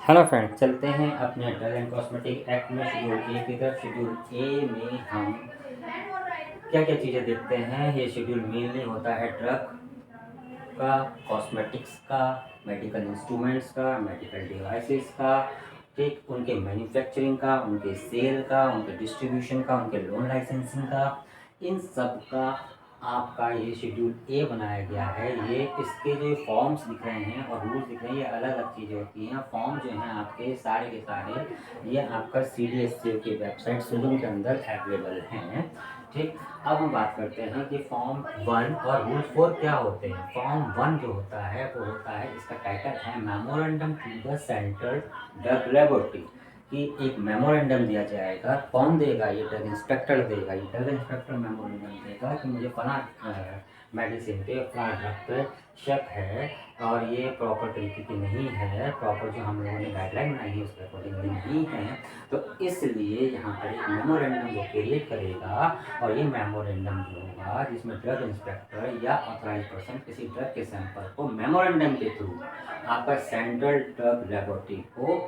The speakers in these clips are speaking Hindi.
हेलो फ्रेंड, चलते हैं अपने ड्रग एंड कॉस्मेटिक एक्ट में शेड्यूल ए की तरफ। शेड्यूल ए में हम क्या क्या चीज़ें देखते हैं। ये शेड्यूल मेनली होता है ड्रग का, कॉस्मेटिक्स का, मेडिकल इंस्ट्रूमेंट्स का, मेडिकल डिवाइसेस का, ठीक, उनके मैन्युफैक्चरिंग का, उनके सेल का, उनके डिस्ट्रीब्यूशन का, उनके लोन लाइसेंसिंग का, इन सब का आपका ये शेड्यूल ए बनाया गया है। ये इसके जो फॉर्म्स दिख रहे हैं और रूल्स दिख रहे हैं, ये अलग अलग चीज़ें होती हैं। फॉर्म जो हैं आपके सारे के सारे ये आपका CDSCO की वेबसाइट सुलम के अंदर अवेलेबल हैं। ठीक, अब हम बात करते हैं कि फॉर्म 1 और रूल 4 क्या होते हैं। फॉर्म 1 जो होता है वो होता है, इसका टाइटल है memorandum to the central drug laboratory, कि एक मेमोरेंडम दिया जाएगा। कौन देगा? ये ड्रग इंस्पेक्टर देगा। ये ड्रग इंस्पेक्टर मेमोरेंडम देगा कि मुझे फला मेडिसिन पे, फला ड्रग पे शक है और ये प्रॉपर तरीके की नहीं है, प्रॉपर जो हम लोगों ने गाइडलाइन बनाई है उसके अकॉर्डिंगली नहीं है। तो इसलिए यहाँ पर एक मेमोरेंडम वो क्रिएट करेगा और ये मेमोरेंडम जो होगा जिसमें ड्रग इंस्पेक्टर या ऑथराइज पर्सन किसी ड्रग के सैंपल को मेमोरेंडम के थ्रू आपका सेंट्रल ड्रग लेबोरेटरी को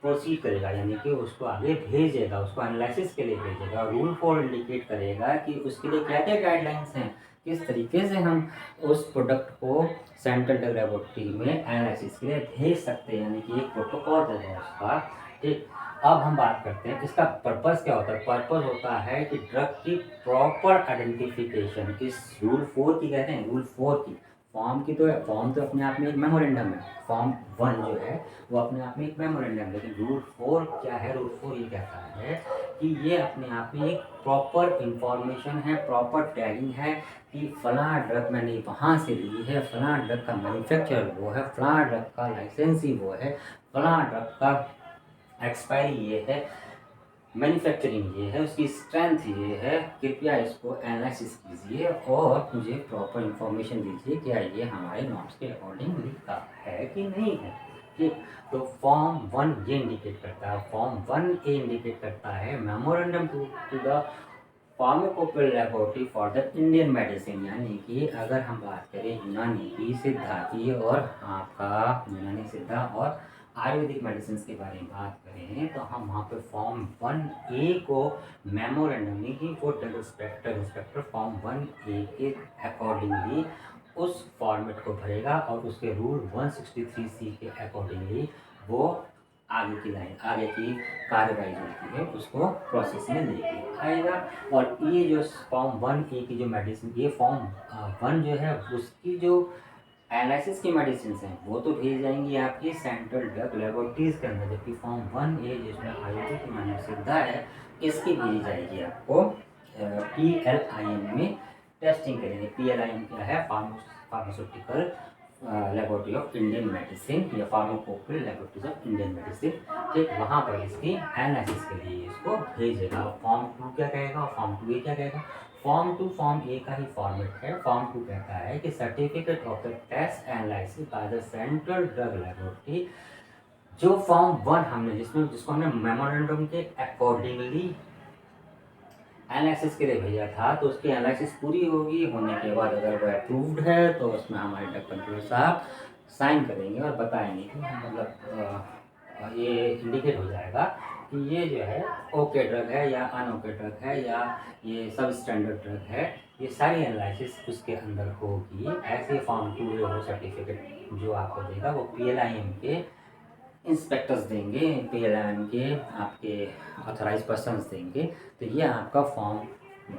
प्रोसीड करेगा, यानी कि उसको आगे भेजेगा, उसको एनालिसिस के लिए भेजेगा। रूल 4 इंडिकेट करेगा कि उसके लिए क्या क्या गाइडलाइंस हैं, किस तरीके से हम उस प्रोडक्ट को सेंट्रल ड्रग लेबोरेटरी में एनालिसिस के लिए भेज सकते हैं, यानी कि एक प्रोटोकॉल होगा उसका। ठीक, अब हम बात करते हैं इसका पर्पस क्या होता है। पर्पस होता है कि ड्रग की प्रॉपर आइडेंटिफिकेशन, इस रूल 4 की कहते हैं, रूल 4 की। फॉर्म की तो है, फॉर्म तो अपने आप में एक मेमोरेंडम है। फॉर्म 1 जो है वो अपने आप में एक मेमोरेंडम है, लेकिन रूल 4 क्या है? रूल 4 ये कहता है कि ये अपने आप में एक प्रॉपर इंफॉर्मेशन है, प्रॉपर टैगिंग है कि फला ड्रग मैंने वहाँ से ली है, फला ड्रग का मैन्युफैक्चरर वो है, फला ड्रग का लाइसेंसी वो है, फला ड्रग का एक्सपायरी ये है, मैन्युफैक्चरिंग ये है, उसकी स्ट्रेंथ ये है। कृपया इसको एनालिसिस कीजिए और मुझे प्रॉपर इंफॉर्मेशन दीजिए क्या ये हमारे नॉर्म्स के अकॉर्डिंग लिखा है कि नहीं है। ठीक, तो फॉर्म 1 ये इंडिकेट करता है। फॉर्म 1 ए इंडिकेट करता है memorandum to the pharmacopoeial laboratory for the Indian medicine, यानी कि अगर हम बात करें यूनानी की, सिद्धा की और आपका यूनानी सिद्धा और आयुर्वेदिक मेडिसिन के बारे में बात करें तो हम वहाँ पे फॉर्म 1 ए को मेमोरेंडम, यानी कि वो ड्रग इंस्पेक्टर फॉर्म 1 ए के अकॉर्डिंगली उस फॉर्मेट को भरेगा और उसके रूल 163C के अकॉर्डिंगली वो आगे की लाइन, आगे की कार्रवाई जो होती है उसको प्रोसेस में लेके आएगा। और ये जो फॉर्म 1 ए की जो मेडिसिन, ये फॉर्म 1 जो है उसकी जो एनालिसिस की मेडिसिन हैं वो तो भेज जाएंगी आपकी सेंट्रल ड्रग लेबोरेटरीज के अंदर, जबकि फॉर्म 1 ए जिसमें आयुर्वेदिक मान्य सिद्धा है इसकी भेजी जाएगी आपको PLIM में टेस्टिंग करेंगे। PLIM क्या है? Pharmaceutical laboratory of Indian medicine या pharmacopoeial laboratories of Indian medicine. ठीक, वहाँ पर इसकी एनालिसिस के लिए इसको भेजेगा। फॉर्म 2 क्या कहेगा और फॉर्म 2 ए क्या कहेगा? फॉर्म 2 फॉर्म ए का ही फॉर्मेट है। फॉर्म 2 कहता है कि certificate of the test analysis by the central drug laboratory. जो फॉर्म 1 हमने जिसको हमने मेमोरेंडम के अकॉर्डिंगली एनालिसिस के लिए भेजा था, तो उसकी एनालिसिस पूरी होगी, होने के बाद अगर वो अप्रूव्ड है तो उसमें हमारे ड्रग कंट्रोलर साहब साइन करेंगे और बताएंगे कि मतलब ये इंडिकेट हो जाएगा कि ये जो है ओके ड्रग है या अनओके ड्रग है या ये सब स्टैंडर्ड ड्रग है। ये सारी एनालिसिस उसके अंदर होगी। ऐसे फॉर्म 2 वो सर्टिफिकेट जो आपको देगा वो PLIM के इंस्पेक्टर्स देंगे, PLIM के आपके ऑथराइज पर्सन्स देंगे। तो ये आपका फॉर्म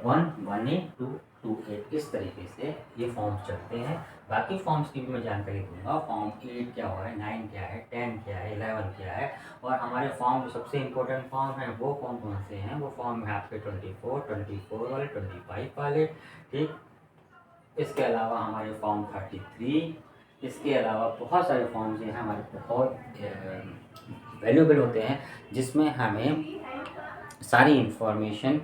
1, 1A, 2, 2A इस तरीके से ये फॉर्म्स चलते हैं। बाकी फॉर्म्स की भी मैं जानकारी दूंगा। फॉर्म 8 क्या हुआ है, 9 क्या है, 10 क्या है, 11 क्या है, और हमारे फॉर्म जो सबसे इम्पोर्टेंट फॉर्म है वो कौन कौन से हैं। वो फॉर्म है आपके 24 वाले, 25 वाले। ठीक, इसके अलावा हमारे फॉर्म 33, इसके अलावा बहुत सारे फॉर्म्स हैं हमारे, बहुत वैल्यूएबल होते हैं जिसमें हमें सारी इंफॉर्मेशन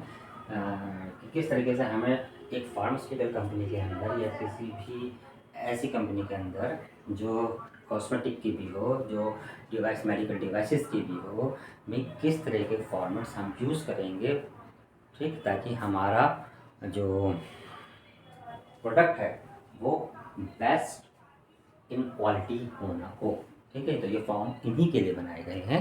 किस तरीके से हमें एक फार्मास्यूटिकल कंपनी के अंदर या किसी भी ऐसी कंपनी के अंदर जो कॉस्मेटिक की भी हो, जो डिवाइस मेडिकल डिवाइसेस की भी हो, में किस तरह के फॉर्मेट्स हम यूज़ करेंगे। ठीक, ताकि हमारा जो प्रोडक्ट है वो बेस्ट इन क्वालिटी होना हो। ठीक है, तो ये फॉर्म इन्हीं के लिए बनाए गए हैं